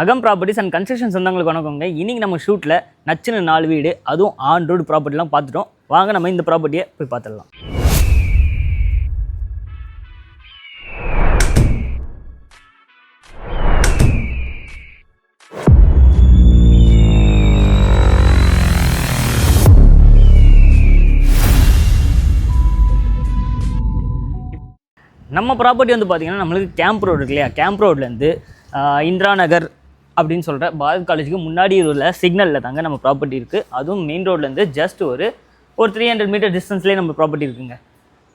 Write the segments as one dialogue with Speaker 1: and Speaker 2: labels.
Speaker 1: அகம் properties and construction சொந்தங்களுக்கு வணக்கங்க. இன்றைக்கி நம்ம ஷூட்டில் நச்சுன்னு 4 வீடு, அதுவும் ஆன் ரோடு ப்ராப்பர்ட்டிலாம் பார்த்துட்டோம். வாங்க நம்ம இந்த ப்ராப்பர்ட்டியை போய் பார்த்துடலாம். நம்ம ப்ராப்பர்ட்டி வந்து பார்த்திங்கன்னா நம்மளுக்கு கேம்ப் ரோடு இருக்கு இல்லையா, கேம்ப் ரோட்லேருந்து இந்திரா நகர் அப்படின்னு சொல்கிற பாரத் காலேஜுக்கு முன்னாடி உள்ள சிக்னலில் தாங்க நம்ம ப்ராப்பர்ட்டி இருக்குது. அதுவும் மெயின் ரோட்லேருந்து ஜஸ்ட் ஒரு 300 மீட்டர் டிஸ்டன்ஸ்லேயே நம்ம ப்ராப்பர்ட்டி இருக்குங்க.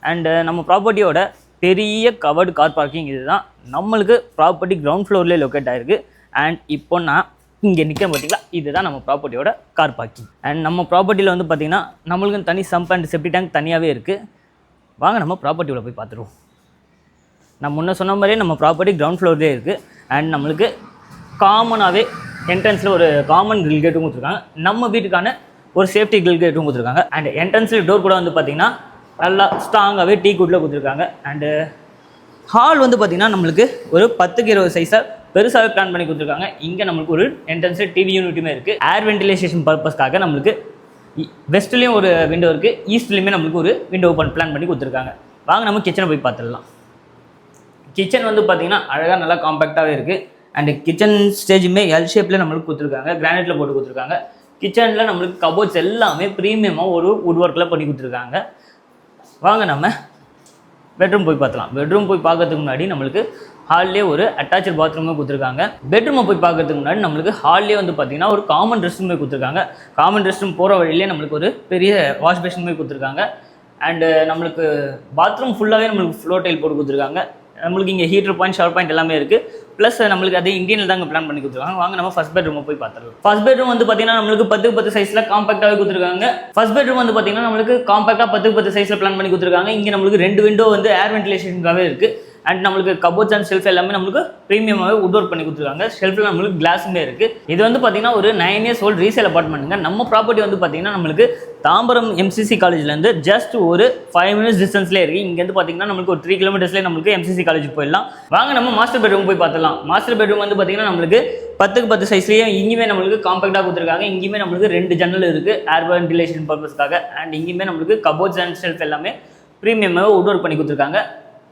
Speaker 1: அண்டு நம்ம ப்ராப்பர்ட்டியோட பெரிய கவர்டு கார் பார்க்கிங் இது தான். நம்மளுக்கு ப்ராப்பர்ட்டி கிரவுண்ட் ஃப்ளோர்லேயே லொக்கேட் ஆகிருக்கு. அண்ட் இப்போ நான் இங்கே நிற்க பார்த்தீங்களா, இதுதான் நம்ம ப்ராப்பர்ட்டியோட கார் பார்க்கிங். அண்ட் நம்ம ப்ராப்பர்ட்டியில் வந்து பார்த்திங்கன்னா நம்மளுக்கு தனி சம்ப் அண்ட் செப்டி டேங்க் தனியாகவே இருக்குது. வாங்க நம்ம ப்ராப்பர்ட்டியோட போய் பார்த்துருவோம். நான் முன்ன சொன்ன மாதிரியே நம்ம ப்ராப்பர்ட்டி கிரவுண்ட் ஃப்ளோர்லேயே இருக்குது. அண்ட் நம்மளுக்கு காமனாகவே என்ட்ரன்ஸில் ஒரு காமன் கிரில் கேட்டும் கொடுத்துருக்காங்க. நம்ம வீட்டுக்கான ஒரு சேஃப்டி கிரில் கேட்டும் கொடுத்துருக்காங்க. அண்ட் என்ட்ரன்ஸில் டோர் கூட வந்து பார்த்திங்கன்னா நல்லா ஸ்ட்ராங்காகவே டீ குட்டில் கொடுத்துருக்காங்க. அண்டு ஹால் வந்து பார்த்திங்கன்னா நம்மளுக்கு ஒரு 10x20 சைஸாக பெருசாகவே பிளான் பண்ணி கொடுத்துருக்காங்க. இங்கே நம்மளுக்கு ஒரு என்ட்ரன்ஸில் டிவி யூனிட்டுமே இருக்குது. ஏர் வென்டிலேஷன் பர்பஸ்க்காக நம்மளுக்கு வெஸ்ட்லேயும் ஒரு விண்டோ இருக்குது, ஈஸ்ட்லேயுமே நம்மளுக்கு ஒரு விண்டோ ஓப்பன் பிளான் பண்ணி கொடுத்துருக்காங்க. வாங்க நம்ம கிச்சனை போய் பார்த்துடலாம். கிச்சன் வந்து பார்த்திங்கன்னா அழகாக நல்லா காம்பேக்டாகவே இருக்குது. அண்டு கிச்சன் ஸ்டேஜுமே எல் ஷேப்பில் நம்மளுக்கு கொடுத்துருக்காங்க, கிரானைட்டில் போட்டு கொடுத்துருக்காங்க. கிச்சனில் நம்மளுக்கு கபோர்ட்ஸ் எல்லாமே ப்ரீமியமாக ஒரு வுட் ஒர்க்கில் பண்ணி கொடுத்துருக்காங்க. வாங்க நம்ம பெட்ரூம் போய் பார்த்துலாம். பெட்ரூம் போய் பார்க்கறதுக்கு முன்னாடி நம்மளுக்கு ஹால்லேயே ஒரு அட்டாச்சு பாத்ரூமே கொடுத்துருக்காங்க. பெட்ரூமை போய் பார்க்கறதுக்கு முன்னாடி நம்மளுக்கு ஹால்லேயே வந்து பார்த்திங்கன்னா ஒரு காமன் ரெஸ்ட் ரூமே கொடுத்துருக்காங்க. காமன் ரெஸ்ட் ரூம் போகிற வழியிலே நம்மளுக்கு ஒரு பெரிய வாஷ் பேஷனுமே கொடுத்துருக்காங்க. அண்டு நம்மளுக்கு பாத்ரூம் ஃபுல்லாகவே நம்மளுக்கு ஃப்ளோர் டைல் போட்டு கொடுத்துருக்காங்க. நம்மளுக்கு இங்கே ஹீட்டர் பாயிண்ட், ஷவர் பாயிண்ட் எல்லாமே இருக்குது. ப்ளஸ் நம்மளுக்கு அதே இந்தியனில் தாங்க பிளான் பண்ணி கொடுத்துருக்காங்க. வாங்க நம்ம ஃபஸ்ட் பெட்ரூமை போய் பார்த்துருவோம். ஃபஸ்ட் பெட்ரூம் வந்து பார்த்திங்கன்னா நம்மளுக்கு 10x10 சைஸில் காம்பேக்டாகவே கொடுத்துருக்காங்க. ஃபஸ்ட் பெட்ரூம் வந்து பார்த்திங்கன்னா நம்மளுக்கு காம்பேக்டாக 10x10 சைஸில் பிளான் பண்ணி கொடுத்துருக்காங்க. இங்கே நம்மளுக்கு 2 விண்டோ வந்து ஏர் வென்டிலேஷனுக்காகவே இருக்குது. அண்ட் நம்மளுக்கு கபோர்ட்ஸ் அண்ட் ஷெல்ஃப் எல்லாமே நம்மளுக்கு ப்ரீமியமாகவே வுட் ஒர்க் பண்ணி கொடுத்துருக்காங்க. ஷெல்ஃபில் நம்மளுக்கு கிளாஸுமே இருக்குது. இது வந்து பார்த்திங்கன்னா ஒரு 9 years old ரீசேல் அப்பார்ட்மெண்ட்டுங்க. நம்ம ப்ராப்பர்ட்டி வந்து பார்த்திங்கன்னா நம்மளுக்கு தாம்பரம் MCC காலேஜ்லேருந்து ஜஸ்ட் ஒரு 5 minutes டிஸ்டன்ஸ்லேயே இருக்குது. இங்கேருந்து பார்த்திங்கன்னா நம்மளுக்கு ஒரு 3 kilometersலேயே நம்மளுக்கு MCC காலேஜுக்கு போயிடலாம். வாங்க நம்ம மாஸ்டர் பெட்ரூம் போய் பார்த்துலாம். மாஸ்டர் பெட்ரூம் வந்து பார்த்திங்கன்னா நம்மளுக்கு 10x10 சைஸ்லேயே இங்கேயுமே நம்மளுக்கு காம்பேக்டாக கொடுத்துருக்காங்க. இங்கேயுமே நம்மளுக்கு 2 ஜன்னல் இருக்குது ஏர் வென்டிலேஷன் பர்பஸ்க்காக. அண்ட் இங்கேயுமே நம்மளுக்கு கபோர்ட்ஸ் அண்ட் ஷெல்ஃப் எல்லாமே ப்ரீமியமாக வுட் ஒர்க் பண்ணி கொடுத்துருக்காங்க.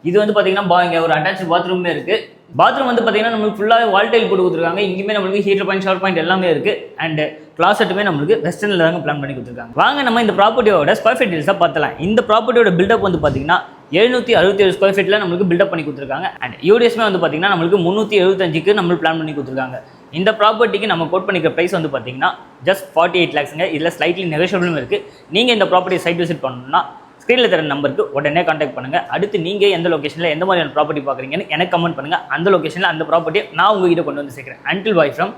Speaker 1: இது வந்து பார்த்திங்கன்னா இங்கே ஒரு அட்டாச் பாத்ரூமே இருக்குது. பாத்ரூம் வந்து பார்த்திங்கன்னா நம்மளுக்கு ஃபுல்லாகவே வால் டைல் போட்டு கொடுத்துருக்காங்க. இங்கேயுமே நம்மளுக்கு ஹீட்டர் பாயிண்ட், ஷவர் பாயிண்ட் எல்லாமே இருக்குது. அண்ட் கிளாசெட்டுமே நம்மளுக்கு வெஸ்டர்னில் தாங்க பிளான் பண்ணி கொடுத்துருக்காங்க. வாங்க நம்ம இந்த ப்ராப்பர்ட்டியோட ஸ்கொயர் ஃபீட் டீல்ஸாக பார்த்தலாம். இந்த ப்ராப்பர்ட்டியோட பில்டப் வந்து பார்த்திங்கன்னா 767 ஸ்கொயர் ஃபீட்டில் நம்மளுக்கு பில்டப் பண்ணி கொடுத்துருக்காங்க. அண்ட் யூடிஎஸ்மே வந்து பார்த்திங்கன்னா நம்மளுக்கு 375க்கு நம்மளுக்கு பிளான் பண்ணி கொடுத்துருக்காங்க. இந்த ப்ராப்பர்ட்டிக்கு நம்ம கோட் பண்ணிக்கிற ப்ரைஸ் வந்து பார்த்திங்கன்னா ஜஸ்ட் 48 lakhsங்க. இதில் ஸ்லைட்லி நெகோஷியபிளும் இருக்குது. நீங்கள் இந்த ப்ராப்பர்ட்டி சைட் விசிட் பண்ணணும்னா ஸ்க்ரீனில் தர நம்பருக்கு உடனே கான்டாக்ட் பண்ணுங்கள். அடுத்து நீங்கள் எந்த லொக்கேஷனில் எந்த மாதிரியான ப்ராப்பர்ட்டி பார்க்குறீங்கன்னு எனக்கு கமெண்ட் பண்ணுங்கள். அந்த லொக்கேஷனில் அந்த ப்ராப்பர்ட்டியை நான் உங்ககிட்ட கொண்டு வந்து சேர்க்குறேன். அன்டில் பாய் ஃப்ரம்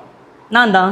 Speaker 1: நான் தான்.